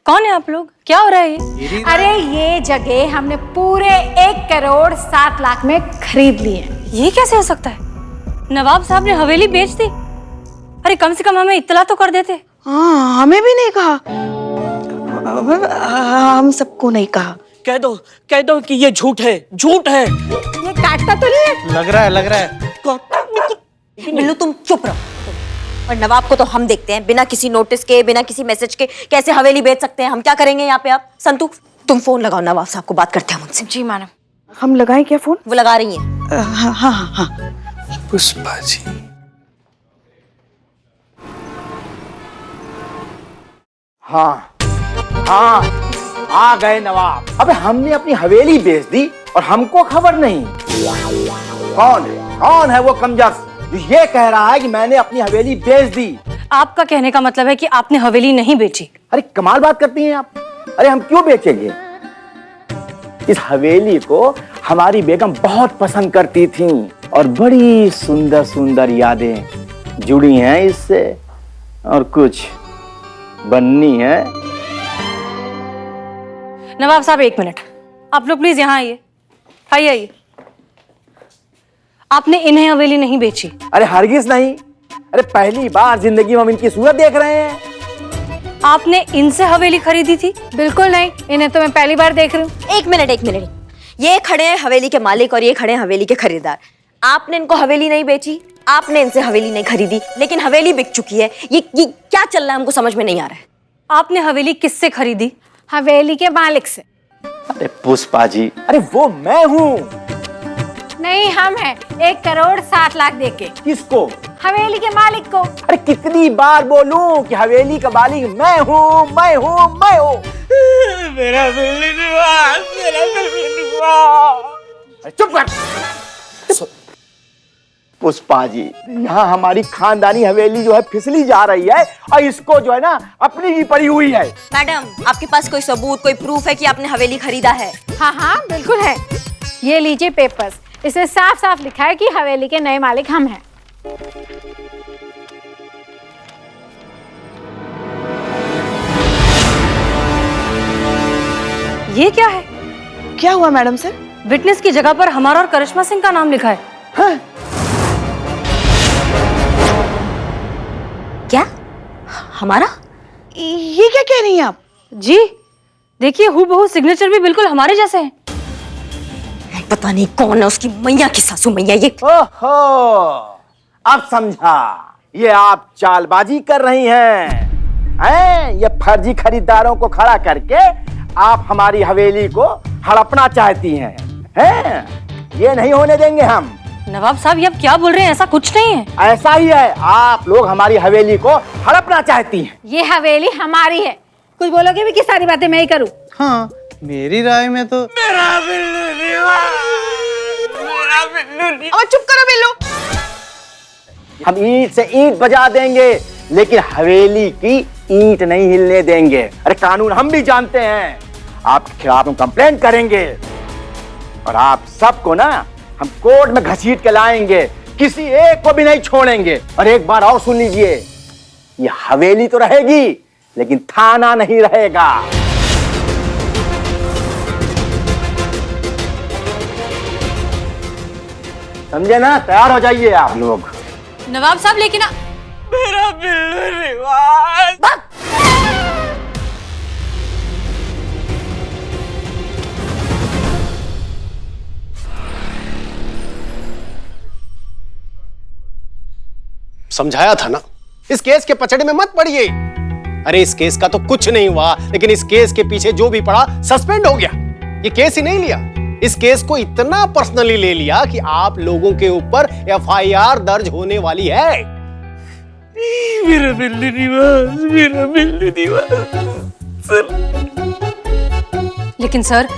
कौन है आप लोग? क्या हो रहा है ये? अरे ये जगह हमने पूरे 1,07,00,000 में खरीद ली है। ये कैसे हो सकता है? नवाब साहब ने हवेली बेच दी। अरे कम से कम हमें इत्तला तो कर देते। हाँ, हमें भी नहीं कहा। हम सबको नहीं कहा। कह दो कि ये झूठ है, झूठ है। ये काटता तो नहीं है? लग रहा है। बिल्लू तुम चुप रहो। और नवाब को तो हम देखते हैं बिना किसी नोटिस के, बिना किसी मैसेज के कैसे हवेली बेच सकते हैं। हम क्या करेंगे यहाँ पे? आप संतू तुम फोन लगाओ, नवाब साहब को बात करते हैं मुझसे। जी मैडम। हम लगाएं क्या फोन? वो लगा रही हैं। हाँ हाँ हाँ। पुष्पा जी। हाँ आ गए नवाब। अबे हमने अपनी हवेली बेच दी और हमको खबर नहीं। कौन है वो कमजस जो ये कह रहा है कि मैंने अपनी हवेली बेच दी? आपका कहने का मतलब है कि आपने हवेली नहीं बेची? अरे कमाल बात करती हैं आप। अरे हम क्यों बेचेंगे? इस हवेली को हमारी बेगम बहुत पसंद करती थी और बड़ी सुंदर सुंदर यादें जुड़ी हैं इससे, और कुछ बननी है। नवाब साहब एक मिनट, आप लोग प्लीज यहाँ आइए। आइए। आपने इन्हें हवेली नहीं बेची? अरे हरगिज नहीं। अरे पहली बार जिंदगी में हम इनकी सूरत देख रहे हैं। आपने इनसे हवेली खरीदी थी? बिल्कुल नहीं, इन्हें तो मैं पहली बार देख रही हूँ। एक मिनट। ये खड़े हैं हवेली के मालिक और ये खड़े हैं हवेली के खरीदार। आपने इनको हवेली नहीं बेची, आपने इनसे हवेली नहीं खरीदी, लेकिन हवेली बिक चुकी है। ये क्या चल रहा है? हमको समझ में नहीं आ रहा है। आपने हवेली किससे खरीदी? हवेली के मालिक से। अरे पुष्पा जी, अरे वो मैं हूँ। नहीं, हम हैं 1,07,00,000 देके। किसको? हवेली के मालिक को। अरे कितनी बार बोलूं कि हवेली का मालिक मैं हूँ। मेरा बिल्लू निवास। चुप कर। पुष्पा जी, यहाँ हमारी खानदानी हवेली जो है फिसली जा रही है और इसको जो है ना अपनी भी पड़ी हुई है। मैडम आपके पास कोई सबूत, कोई प्रूफ है कि आपने हवेली खरीदा है? हाँ बिल्कुल है। ये लीजिए पेपर्स, इसमें साफ साफ लिखा है कि हवेली के नए मालिक हम हैं। ये क्या है? क्या हुआ मैडम सर? विटनेस की जगह पर हमारा और करिश्मा सिंह का नाम लिखा है। हाँ? क्या हमारा? ये क्या कह रही हैं आप? जी देखिए, हूबहू सिग्नेचर भी बिल्कुल हमारे जैसे हैं। पता नहीं कौन है उसकी मैया की सासू मैया ये। ओहो, अब समझा। ये आप चालबाजी कर रही हैं। ये फर्जी खरीदारों को खड़ा करके आप हमारी हवेली को हड़पना चाहती हैं। ये नहीं होने देंगे हम। नवाब साहब ये आप क्या बोल रहे हैं? ऐसा कुछ नहीं है। ऐसा ही है, आप लोग हमारी हवेली को हड़पना चाहती हैं। ये हवेली हमारी है। कुछ बोलोगे भी कि सारी बातें मैं ही करूं? हाँ, मेरी राय में तो मेरा बिल्लू निवास। अब चुप करो बिल्लू। हम ईंट से ईंट बजा देंगे, लेकिन हवेली की ईंट नहीं हिलने देंगे। अरे कानून हम भी जानते हैं। आपके खिलाफ हम कंप्लेंट करेंगे और आप सबको ना हम कोर्ट में घसीट के लाएंगे। किसी एक को भी नहीं छोड़ेंगे। और एक बार और सुन लीजिए, ये हवेली तो रहेगी लेकिन थाना नहीं रहेगा। समझे ना? तैयार हो जाइए आप लोग। नवाब साहब लेकिन मेरा बिल्लू निवास। समझाया था ना, इस केस के पचड़े में मत पड़िए। अरे इस केस का तो कुछ नहीं हुआ, लेकिन इस केस के पीछे जो भी पड़ा सस्पेंड हो गया। ये केस ही नहीं लिया, इस केस को इतना पर्सनली ले लिया कि आप लोगों के ऊपर FIR दर्ज होने वाली है। मेरा बिल्लू निवास, मेरा बिल्लू निवास। सर, लेकिन सर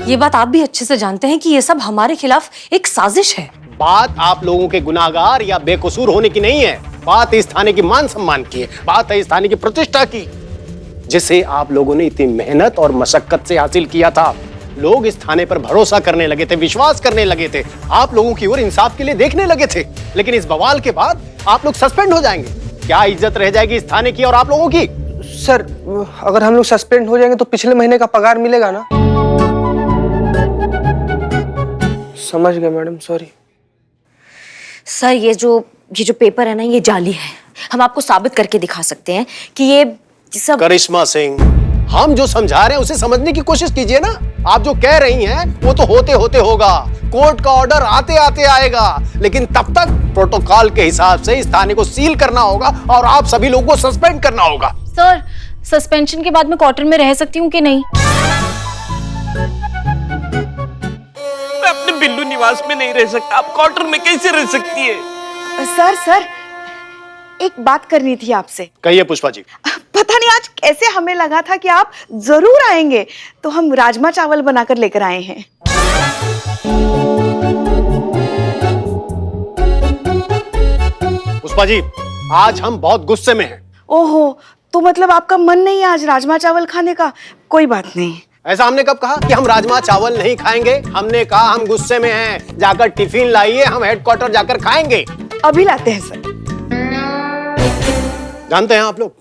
ये बात आप भी अच्छे से जानते हैं कि ये सब हमारे खिलाफ एक साजिश है। बात आप लोगों के गुनाहगार या बेकसूर होने की नहीं है, बात इस थाने की मान सम्मान की है, बात है इस थाने की प्रतिष्ठा की, जिसे आप लोगों ने इतनी मेहनत और मशक्कत से हासिल किया था। लोग इस थाने पर भरोसा करने लगे थे, विश्वास करने लगे थे, आप लोगों की ओर इंसाफ के लिए देखने लगे थे। लेकिन इस बवाल के बाद आप लोग सस्पेंड हो जाएंगे। क्या इज्जत रह जाएगी इस थाने की और आप लोगों की? सर अगर हम लोग सस्पेंड हो जाएंगे तो पिछले महीने का पगार मिलेगा ना? समझ गए मैडम, सॉरी। सर ये जो पेपर है ना, ये जाली है। हम आपको साबित करके दिखा सकते हैं कि ये सब। करिश्मा सिंह, हम जो समझा रहे हैं उसे समझने की कोशिश कीजिए ना। आप जो कह रही हैं वो तो होते होते होगा, कोर्ट का ऑर्डर आते आते आएगा, लेकिन तब तक प्रोटोकॉल के हिसाब से इस थाने को सील करना होगा और आप सभी लोगों को सस्पेंड करना होगा। सर सस्पेंशन के बाद मैं क्वार्टर में रह सकती हूँ कि नहीं? मैं अपने बिल्लू निवास में नहीं रह सकता, आप क्वार्टर में कैसे रह सकती है? सर एक बात करनी थी आपसे। कहिए पुष्पा जी। पता नहीं आज कैसे हमें लगा था कि आप जरूर आएंगे, तो हम राजमा चावल बनाकर लेकर आए हैं। पुष्पा जी, आज हम बहुत गुस्से में हैं। ओहो, तो मतलब आपका मन नहीं है आज राजमा चावल खाने का? कोई बात नहीं। ऐसा हमने कब कहा कि हम राजमा चावल नहीं खाएंगे? हमने कहा हम गुस्से में हैं, जाकर टिफिन लाइए, हम हेडक्वार्टर जाकर खाएंगे। अभी लाते हैं सर। जानते हैं आप लोग,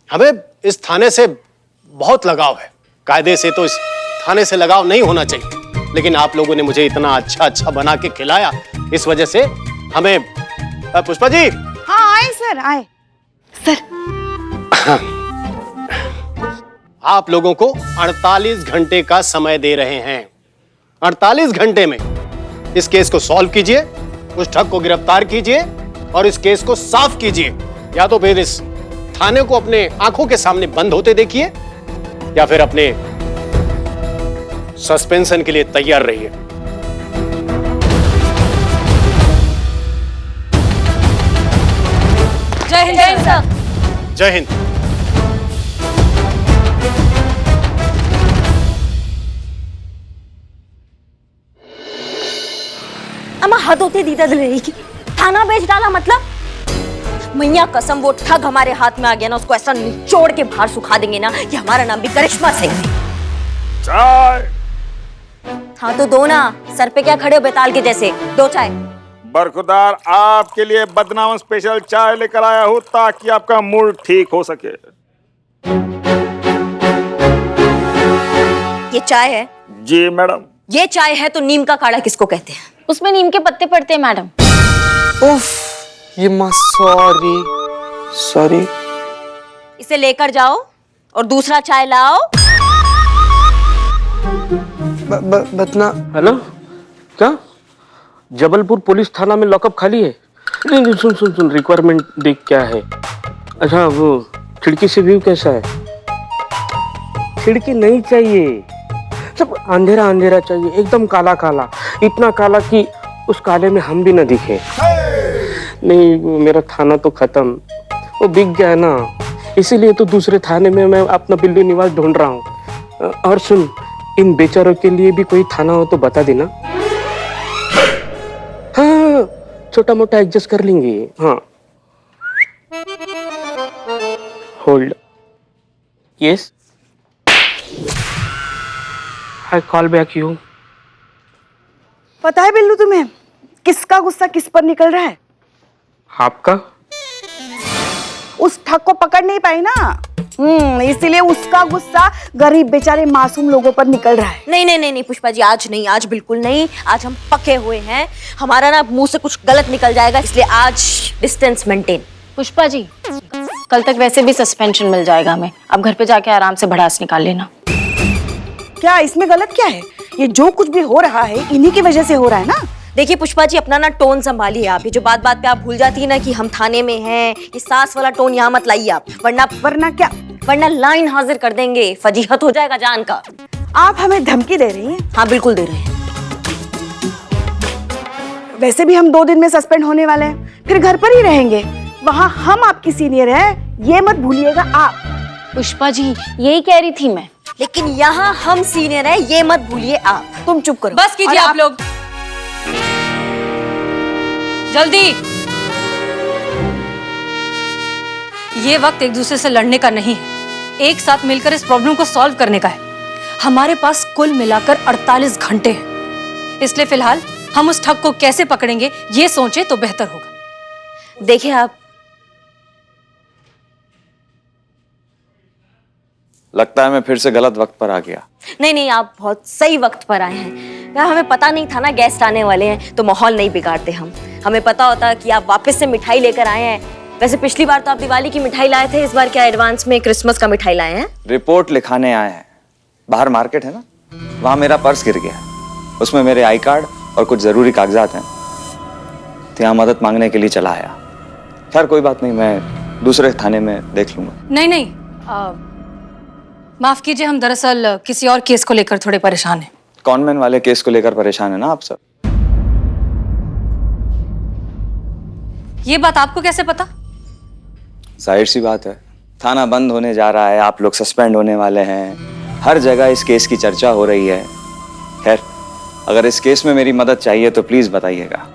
हमें इस थाने से बहुत लगाव है। कायदे से तो इस थाने से लगाव नहीं होना चाहिए, लेकिन आप लोगों ने मुझे इतना अच्छा बना के खिलाया, इस वजह से हमें। पुष्पा जी। हाँ आए सर, आए सर। आप लोगों को 48 घंटे का समय दे रहे हैं। 48 घंटे में इस केस को सॉल्व कीजिए, उस ठग को गिरफ्तार कीजिए और इस केस को साफ कीजिए, या तो फिर इस थाने को अपने आंखों के सामने बंद होते देखिए, या फिर अपने सस्पेंशन के लिए तैयार रहिए। जय हिंद। जय हिंद सर। जय हिंद। अम्मा हद होती दीदा दिलेरी की, थाना बेच डाला मतलब? मैया कसम, वो ठग हमारे हाथ में आ गया ना, उसको ऐसा निचोड़ के बाहर सुखा देंगे ना कि हमारा नाम भी करिश्मा सिंह है। चाय। हाँ तो दो ना, सर पे क्या खड़े हो बेताल के जैसे, दो चाय। बरखुदार, आपके लिए बदनाम स्पेशल चाय लेकर आया हूँ ताकि आपका मूड ठीक हो सके। ये चाय है? जी मैडम। ये चाय है तो नीम का काढ़ा किसको कहते हैं? उसमें नीम के पत्ते पड़ते हैं मैडम। उफ, ये माँ सॉरी। इसे लेकर जाओ और दूसरा चाय लाओ। बतना। हेलो, क्या जबलपुर पुलिस थाना में लॉकअप खाली है? नहीं, सुन, रिक्वायरमेंट देख क्या है। अच्छा, वो खिड़की से व्यू कैसा है? खिड़की नहीं चाहिए, सब अंधेरा चाहिए, एकदम काला, इतना काला कि उस काले में हम भी न दिखे। नहीं, वो मेरा थाना तो खत्म, वो बिक गया है ना, इसीलिए तो दूसरे थाने में मैं अपना बिल्लू निवास ढूंढ रहा हूँ। और सुन, इन बेचारों के लिए भी कोई थाना हो तो बता देना। हाँ, छोटा मोटा एडजस्ट कर लेंगे। हाँ, hold. Yes, I call back you. पता है बिल्लू तुम्हें किसका गुस्सा किस पर निकल रहा है? आपका? उस ठग को पकड़ नहीं पाई ना, इसीलिए उसका गुस्सा गरीब बेचारे मासूम लोगों पर निकल रहा है। नहीं पुष्पा जी, आज नहीं, आज बिल्कुल नहीं। आज हम पके हुए हैं, हमारा ना मुंह से कुछ गलत निकल जाएगा, इसलिए आज डिस्टेंस मेंटेन। पुष्पा जी, कल तक वैसे भी सस्पेंशन मिल जाएगा हमें, अब घर पे जाके आराम से भड़ास निकाल लेना। क्या इसमें गलत क्या है? ये जो कुछ भी हो रहा है इन्हीं की वजह से हो रहा है ना। देखिए पुष्पा जी, अपना ना टोन संभालिए आप। ये जो बात पे आप भूल जाती है ना कि हम थाने में हैं, ये सास वाला टोन यहाँ मत लाइए आप, वरना क्या? वरना लाइन हाजिर कर देंगे, फजीहत हो जाएगा जान का। आप हमें धमकी दे रही हैं? हाँ बिल्कुल दे रहे हैं। वैसे भी हम 2 दिन में सस्पेंड होने वाले हैं, फिर घर पर ही रहेंगे। वहाँ हम आपकी सीनियर हैं, ये मत भूलिएगा आप। पुष्पा जी, यही कह रही थी मैं। लेकिन यहाँ हम सीनियर हैं, ये मत भूलिए आप। तुम चुप करो। बस कीजिए आप लोग, जल्दी। ये वक्त एक दूसरे से लड़ने का नहीं है, एक साथ मिलकर इस प्रॉब्लम को सॉल्व करने का है। हमारे पास कुल मिलाकर 48 घंटे हैं, इसलिए फिलहाल हम उस ठग को कैसे पकड़ेंगे ये सोचे तो बेहतर होगा। देखिए आप, लगता है मैं फिर से गलत वक्त पर आ गया। नहीं नहीं, आप बहुत सही वक्त पर आए हैं। यार हमें पता नहीं था ना गेस्ट आने वाले हैं, तो माहौल नहीं बिगाड़ते हम। हमें पता होता कि आप वापस से मिठाई लेकर आए हैं। वैसे पिछली बार तो आप दिवाली की मिठाई लाए थे, इस बार क्या एडवांस में क्रिसमस का मिठाई लाए हैं? रिपोर्ट लिखाने आए हैं। बाहर मार्केट है ना, वहां मेरा पर्स गिर गया। उसमें मेरे आई कार्ड और कुछ जरूरी कागजात हैं, तो यहाँ मदद मांगने के लिए चला आया। खैर कोई बात नहीं, मैं दूसरे थाने में देख लूंगा। नहीं नहीं, माफ कीजिए, हम दरअसल किसी और केस को लेकर थोड़े परेशान हैं। कॉनमैन वाले केस को लेकर परेशान है ना आप सब? ये बात आपको कैसे पता? जाहिर सी बात है, थाना बंद होने जा रहा है, आप लोग सस्पेंड होने वाले हैं, हर जगह इस केस की चर्चा हो रही है। खैर अगर इस केस में मेरी मदद चाहिए तो प्लीज बताइएगा।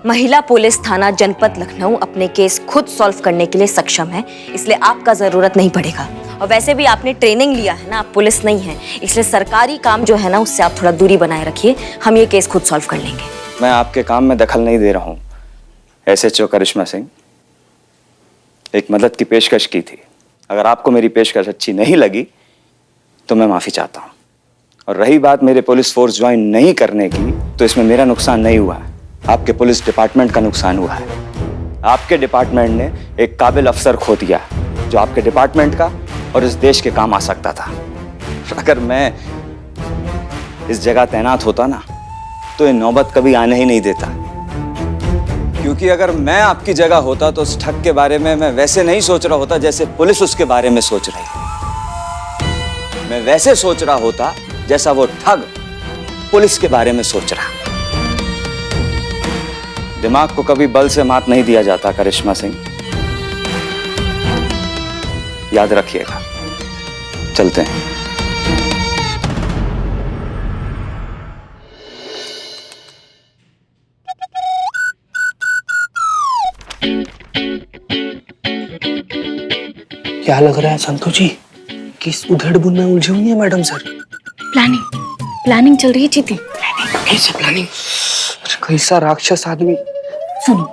महिला पुलिस थाना जनपद लखनऊ अपने केस खुद सॉल्व करने के लिए सक्षम है, इसलिए आपका जरूरत नहीं पड़ेगा। और वैसे भी आपने ट्रेनिंग लिया है ना, आप पुलिस नहीं है, इसलिए सरकारी काम जो है ना उससे आप थोड़ा दूरी बनाए रखिए। हम ये केस खुद सॉल्व कर लेंगे। मैं आपके काम में दखल नहीं दे रहा हूँ। SHO करिश्मा सिंह, एक मदद की पेशकश की थी। अगर आपको मेरी पेशकश अच्छी नहीं लगी तो मैं माफी चाहता हूँ। और रही बात मेरे पुलिस फोर्स ज्वाइन नहीं करने की, तो इसमें मेरा नुकसान नहीं हुआ है, आपके पुलिस डिपार्टमेंट का नुकसान हुआ है। आपके डिपार्टमेंट ने एक काबिल अफसर खो दिया जो आपके डिपार्टमेंट का और इस देश के काम आ सकता था। अगर मैं इस जगह तैनात होता ना तो ये नौबत कभी आने ही नहीं देता। क्योंकि अगर मैं आपकी जगह होता तो उस ठग के बारे में मैं वैसे नहीं सोच रहा होता जैसे पुलिस उसके बारे में सोच रही है। मैं वैसे सोच रहा होता जैसा वो ठग पुलिस के बारे में सोच रहा। दिमाग को कभी बल से मात नहीं दिया जाता करिश्मा सिंह, याद रखिएगा। चलते हैं। क्या लग रहा है संतु जी, किस उधेड़-बुन में उलझे हुई है मैडम सर? प्लानिंग चल रही है चीती। कैसे प्लानिंग? कैसा राक्षस आदमी। सुनो,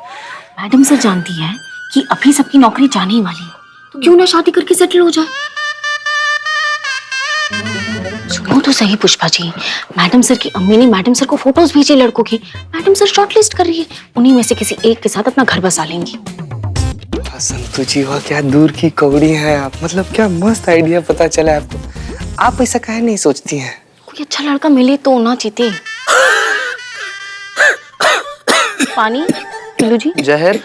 मैडम सर जानती है कि अभी सबकी नौकरी जाने ही वाली है, तो क्यों ना शादी करके सेटल हो जाए। सुनो तो सही पुष्पा जी, मैडम सर की अम्मी ने मैडम सर को फोटोज भेजे लड़कों के। मैडम सर शॉर्टलिस्ट कर रही है, उन्हीं में से किसी एक के साथ अपना घर बसा लेंगी। संतु जी, वह क्या दूर की कौड़ी है आप, मतलब क्या मस्त आइडिया पता चला आपको। आप ऐसा काहे नहीं सोचती हैं? कोई अच्छा लड़का मिले तो ना चीते। पानी पिल्लू जी। जहर।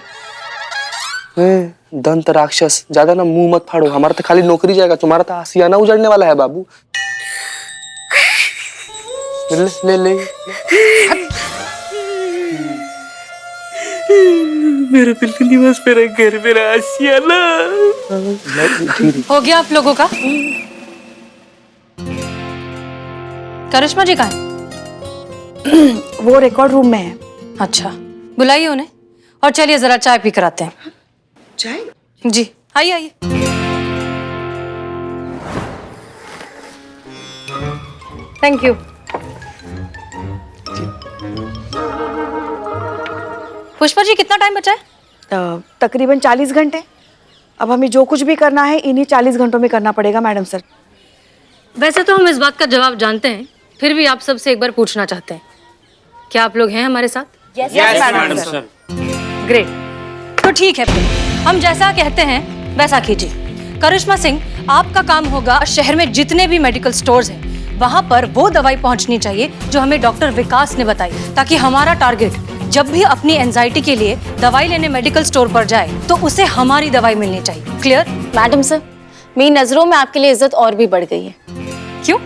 दंत राक्षस, ज्यादा ना मुंह मत फाड़ो, हमारा तो खाली नौकरी जाएगा, तुम्हारा तो आसियाना उजड़ने वाला है बाबू। ले ले, ले। मेरा बिल्लू निवास, मेरा घर, मेरा आशियाना। हो गया आप लोगों का? करिश्मा जी कहाँ है? वो रिकॉर्ड रूम में है। अच्छा, बुलाइए उन्हें और चलिए जरा चाय पी कर आते हैं। चाय? जी आइए आइए। Thank you. पुष्पा जी, कितना टाइम बचा है? तकरीबन 40 घंटे। अब हमें जो कुछ भी करना है इन्हीं 40 घंटों में करना पड़ेगा मैडम सर। वैसे तो हम इस बात का जवाब जानते हैं, फिर भी आप सबसे एक बार पूछना चाहते हैं, क्या आप लोग हैं हमारे साथ? Yes madam sir. ग्रेट, तो ठीक है, फिर हम जैसा कहते हैं वैसा कीजिए। करिश्मा सिंह, आपका काम होगा शहर में जितने भी मेडिकल स्टोर्स हैं वहां पर वो दवाई पहुंचनी चाहिए जो हमें डॉक्टर विकास ने बताई, ताकि हमारा टारगेट जब भी अपनी एंजाइटी के लिए दवाई लेने मेडिकल स्टोर पर जाए तो उसे हमारी दवाई मिलनी चाहिए। क्लियर? मैडम सर, मेरी नजरों में आपके लिए इज्जत और भी बढ़ गई है। क्यों?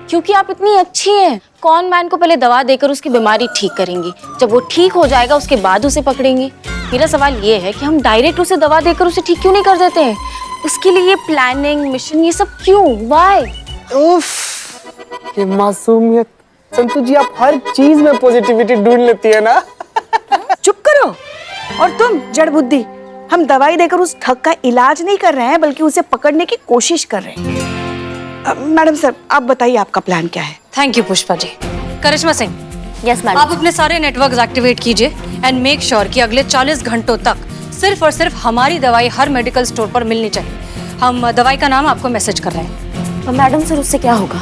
क्योंकि आप इतनी अच्छी हैं। कौन मैन को पहले दवा देकर उसकी बीमारी ठीक करेंगी, जब वो ठीक हो जाएगा उसके बाद उसे पकड़ेंगी। मेरा सवाल ये है कि हम डायरेक्ट उसे दवा देकर उसे ठीक क्यों नहीं कर देते हैं? उसके लिए प्लानिंग, मिशन, ये सब क्यों? व्हाई? उफ, ये मासूमियत। संतु जी, आप हर चीज में पॉजिटिविटी ढूंढ लेती है ना। चुप करो। और तुम जड़ बुद्धि, हम दवाई देकर उस ठग का इलाज नहीं कर रहे हैं बल्कि उसे पकड़ने की कोशिश कर रहे हैं। मैडम सर, आप बताइए आपका प्लान क्या है? Thank you Pushpa ji. Karishma Singh, yes madam. आप अपने सारे नेटवर्क्स एक्टिवेट कीजिए एंड मेक श्योर कि अगले 40 घंटों तक सिर्फ और सिर्फ हमारी दवाई हर मेडिकल स्टोर पर मिलनी चाहिए। हम दवाई का नाम आपको मैसेज कर रहे हैं। और मैडम सर उससे क्या होगा?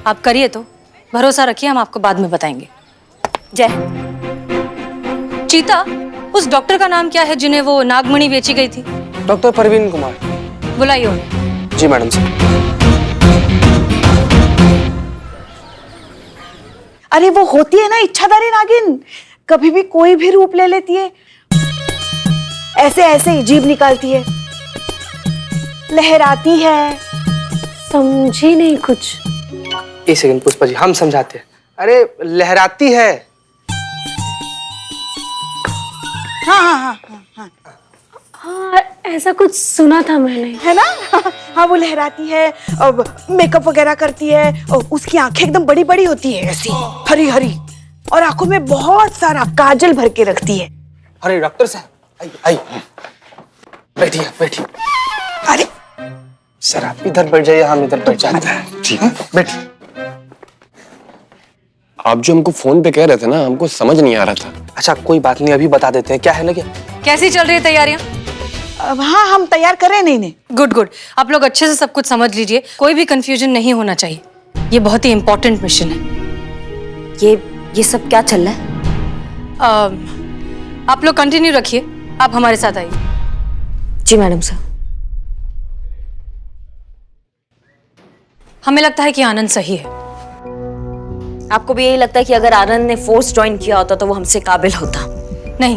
आप करिए तो, भरोसा रखिए, हम आपको बाद में बताएंगे। जय। चीता, उस डॉक्टर का नाम क्या है जिन्हें वो नागमणि बेची गई थी? डॉक्टर प्रवीण कुमार। बुलाइए उन्हें। जी मैडम सर। अरे वो होती है ना इच्छाधारी नागिन, कभी भी कोई भी रूप ले लेती है, ऐसे ऐसे ही जीभ निकालती है, लहराती है। समझी नहीं कुछ। एक सेकंड पुष्पा जी, हम समझाते हैं। अरे लहराती है। हाँ हाँ हाँ हाँ हाँ, हाँ ऐसा कुछ सुना था मैंने। है ना। हाँ वो लहराती है, अब मेकअप वगैरह करती है, और उसकी आंखें एकदम बड़ी बड़ी होती है, ऐसी हरी हरी, और आंखों में बहुत सारा काजल भर के रखती है। अरे डॉक्टर साहब, आई बैठिए बैठिए। अरे सर आप इधर बैठ जाइए, हम इधर बैठ जाते हैं। ठीक है, बैठिए। आप जो हमको फोन पे कह रहे थे ना, हमको समझ नहीं आ रहा था। अच्छा कोई बात नहीं, अभी बता देते हैं। क्या है ना, क्या कैसी चल रही है तैयारियां? अब हाँ हम तैयार कर रहे हैं। नहीं गुड गुड, आप लोग अच्छे से सब कुछ समझ लीजिए, कोई भी कंफ्यूजन नहीं होना चाहिए। ये बहुत ही इंपॉर्टेंट मिशन है। ये सब क्या चल रहा है? आप लोग कंटिन्यू रखिए, आप हमारे साथ आइए। जी मैडम सर। हमें लगता है कि आनंद सही है। आपको भी यही लगता है कि अगर आनंद ने फोर्स ज्वाइन किया होता तो वो हमसे काबिल होता? नहीं,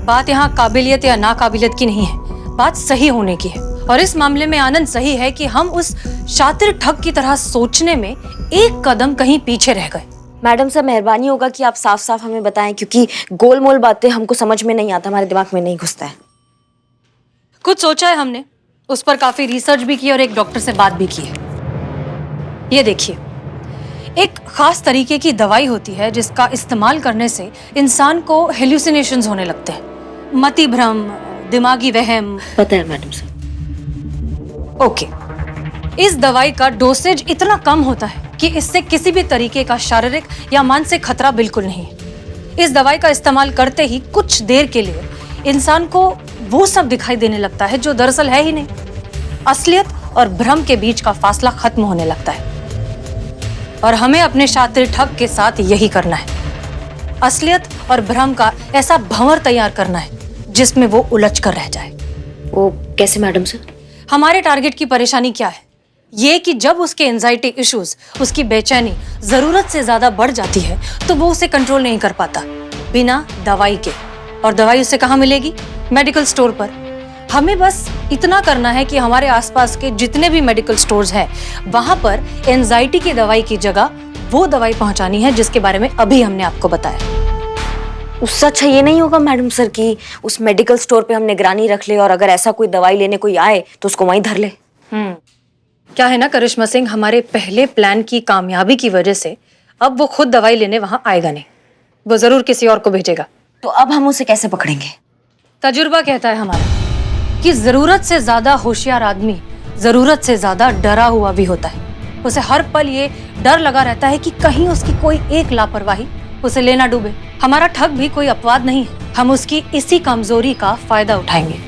बात यहाँ काबिलियत या नाकाबिलियत की नहीं है, बात सही होने की है। और इस मामले में आनंद सही है कि हम उस शातिर ठग की तरह सोचने में एक कदम कहीं पीछे रह गए। मैडम सर मेहरबानी होगा कि आप साफ साफ हमें बताएं, क्योंकि गोलमोल बातें हमको समझ में नहीं आता, हमारे दिमाग में नहीं घुसता है। कुछ सोचा है हमने, उस पर काफी रिसर्च भी की और एक डॉक्टर से बात भी की है। ये देखिए, एक खास तरीके की दवाई होती है जिसका इस्तेमाल करने से इंसान को हेल्यूसिनेशंस होने लगते हैं, मति भ्रम, दिमागी वहम। पता है मैडम सर। ओके, इस दवाई का डोसेज इतना कम होता है कि इससे किसी भी तरीके का शारीरिक या मानसिक खतरा बिल्कुल नहीं है। इस दवाई का इस्तेमाल करते ही कुछ देर के लिए इंसान को वो सब दिखाई देने लगता है जो दरअसल है ही नहीं। असलियत और भ्रम के बीच का फासला खत्म होने लगता है। और हमें अपने शातिर ठग के साथ यही करना है, असलियत और भ्रम का ऐसा भंवर तैयार करना है जिसमें वो उलझ कर रह जाए। वो कैसे मैडम सर? हमारे टारगेट की परेशानी क्या है? ये कि जब उसके एंजाइटी इश्यूज, उसकी बेचैनी जरूरत से ज्यादा बढ़ जाती है तो वो उसे कंट्रोल नहीं कर पाता बिना दवाई के। और दवाई उसे कहाँ मिलेगी? मेडिकल स्टोर पर। हमें बस इतना करना है कि हमारे आसपास के जितने भी मेडिकल स्टोर्स हैं वहां पर एंजाइटी की दवाई की जगह वो दवाई पहुंचानी है जिसके बारे में अभी हमने आपको बताया। उससे अच्छा ये नहीं होगा मैडम सर कि उस मेडिकल स्टोर पे हम निगरानी रख ले और अगर ऐसा कोई दवाई लेने कोई आए तो उसको वहीं धर ले? क्या है ना करिश्मा सिंह, हमारे पहले प्लान की कामयाबी की वजह से अब वो खुद दवाई लेने वहां आएगा नहीं, वो जरूर किसी और को भेजेगा। तो अब हम उसे कैसे पकड़ेंगे? तजुर्बा कहता है हमारा कि जरूरत से ज्यादा होशियार आदमी जरूरत से ज्यादा डरा हुआ भी होता है। उसे हर पल ये डर लगा रहता है कि कहीं उसकी कोई एक लापरवाही उसे लेना डूबे। हमारा ठग भी कोई अपवाद नहीं है, हम उसकी इसी कमजोरी का फायदा उठाएंगे।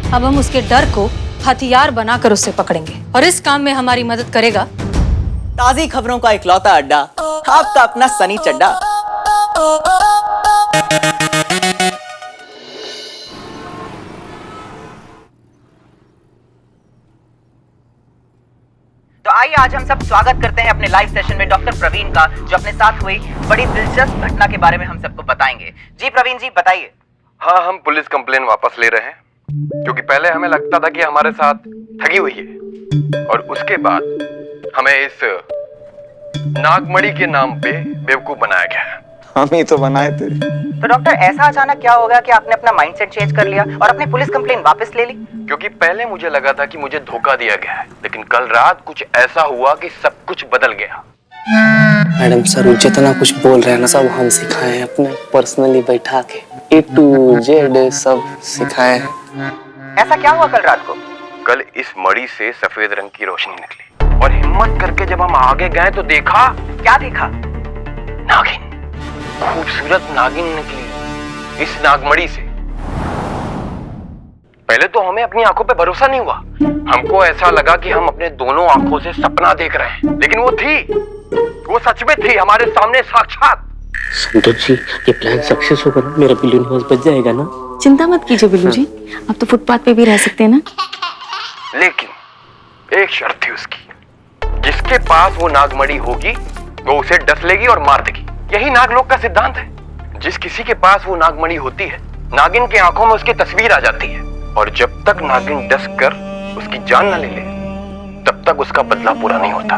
अब हम उसके डर को हथियार बनाकर उसे पकड़ेंगे और इस काम में हमारी मदद करेगा ताजी खबरों का इकलौता अड्डा, आपका अपना सनी चड्डा। तो आइए आज हम सब स्वागत करते हैं अपने लाइव सेशन में डॉक्टर प्रवीण का, जो अपने साथ हुई बड़ी दिलचस्प घटना के बारे में हम सबको बताएंगे। जी प्रवीण जी बताइए। हाँ, हम पुलिस कंप्लेन वापस ले रहे हैं क्योंकि पहले हमें लगता था कि हमारे साथ ठगी हुई है और उसके बाद हमें इस नागमणि के नाम पे बेवकूफ बनाया गया है। हम ही तो बनाए थे। तो डॉक्टर ऐसा अचानक क्या हो गया कि आपने अपना माइंडसेट चेंज कर लिया और अपनी पुलिस कंप्लेन वापस ले ली? क्योंकि पहले मुझे लगा था कि मुझे धोखा दिया गया है, लेकिन कल रात कुछ ऐसा हुआ कि सब कुछ बदल गया। मैडम सर जितना कुछ बोल रहे हैं ना सब हम सिखाए हैं, अपने पर्सनली बैठा के A to Z सब सिखाए हैं। ऐसा क्या हुआ कल रात को? कल इस मणि से सफेद रंग की रोशनी निकली और हिम्मत करके जब हम आगे गए तो देखा। क्या देखा? नागिन, खूबसूरत नागिन निकली इस नागमणि से। पहले तो हमें अपनी आंखों पे भरोसा नहीं हुआ। हमको ऐसा लगा कि हम अपने दोनों आंखों से सपना देख रहे हैं, लेकिन वो सच में थी हमारे सामने साक्षात। संतोष जी, ये प्लान सक्सेस होगा ना? मेरा बिल्लू निवास बच जाएगा ना? चिंता मत कीजिए बिल्लू जी, आप तो फुटपाथ पे भी रह सकते हैं ना। लेकिन एक शर्त थी उसकी, जिसके पास वो नागमणि होगी वो उसे डस लेगी और मार देगी। यही नागलोक का सिद्धांत है। जिस किसी के पास वो नागमणि होती है, नागिन की आंखों में उसकी तस्वीर आ जाती है, और जब तक नागिन डस कर उसकी जान न ले ले, तब तक उसका बदला पूरा नहीं होता।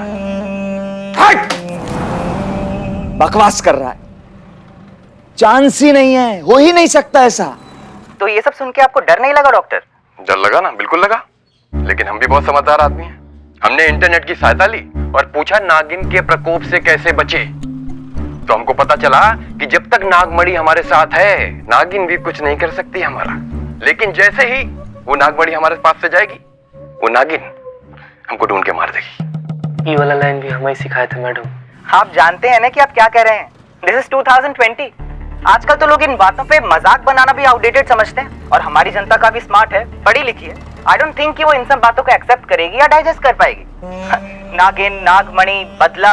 बकवास कर रहा है, चांस ही नहीं है, हो ही नहीं सकता ऐसा। तो ये सब सुन के आपको डर नहीं लगा डॉक्टर? डर लगा ना, बिल्कुल लगा, लेकिन हम भी बहुत समझदार आदमी हैं। हमने इंटरनेट की सहायता ली और पूछा नागिन के प्रकोप से कैसे बचे। तो हमको पता चला कि जब तक नागमणि हमारे साथ है, नागिन भी कुछ नहीं कर सकती हमारा। लेकिन जैसे ही वो नागमणि हमारे पास से जाएगी, वो नागिन हमको ढूंढ के मार देगी। ये वाला लाइन भी हमें सिखाया था मैडम। आप जानते हैं ना कि आप क्या कह रहे हैं? This is 2020। आजकल तो लोग इन बातों पे मजाक बनाना भी आउटडेटेड समझते हैं, और हमारी जनता काफी स्मार्ट है, पढ़ी लिखी है। आई डोंट थिंक कि वो इन सब बातों को एक्सेप्ट करेगी या डाइजेस्ट कर पाएगी। नागिन, नागमणि, बदला,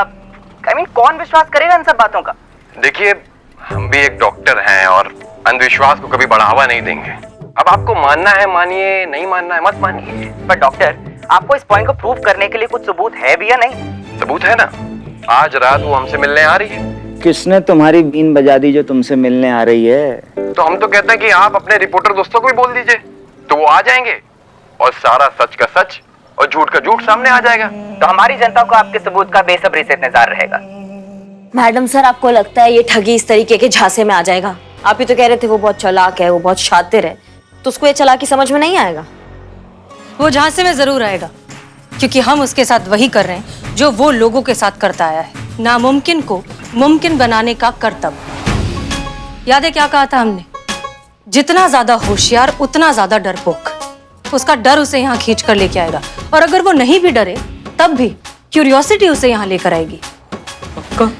आई मीन कौन विश्वास करेगा इन सब बातों का? देखिए, हम भी एक डॉक्टर हैं और अंधविश्वास को कभी बढ़ावा नहीं देंगे। अब आपको मानना है मानिए, नहीं मानना है मत मानिए। पर डॉक्टर, आपको इस पॉइंट को प्रूव करने के लिए कुछ सबूत है भी या नहीं? सबूत है ना, आज रात वो हमसे मिलने आ रही है। किसने तुम्हारी बीन बजा दी जो तुमसे मिलने आ रही है? तो हम तो कहते हैं कि आप अपने रिपोर्टर दोस्तों को भी बोल दीजिए, तो वो आ जाएंगे और सारा सच का सच और झूठ का झूठ सामने आ जाएगा। तो हमारी जनता को आपके सबूत का बेसब्री से इंतजार रहेगा। मैडम सर, आपको लगता है ये ठगी इस तरीके के झांसे में आ जाएगा? आप ही तो कह रहे थे वो बहुत चालाक है, वो बहुत शातिर है, तो उसको ये चालाकी समझ में नहीं आएगा? वो झांसे में जरूर आएगा, क्योंकि हम उसके साथ वही कर रहे हैं जो वो लोगों के साथ करता आया है, नामुमकिन को मुमकिन बनाने का कर्तव्य। याद है क्या कहा था हमने? जितना ज्यादा होशियार उतना ज्यादा डरपोक। उसका डर उसे यहाँ खींच कर लेके आएगा, और अगर वो नहीं भी डरे तब भी क्यूरियोसिटी उसे यहाँ लेकर आएगी। पक्का?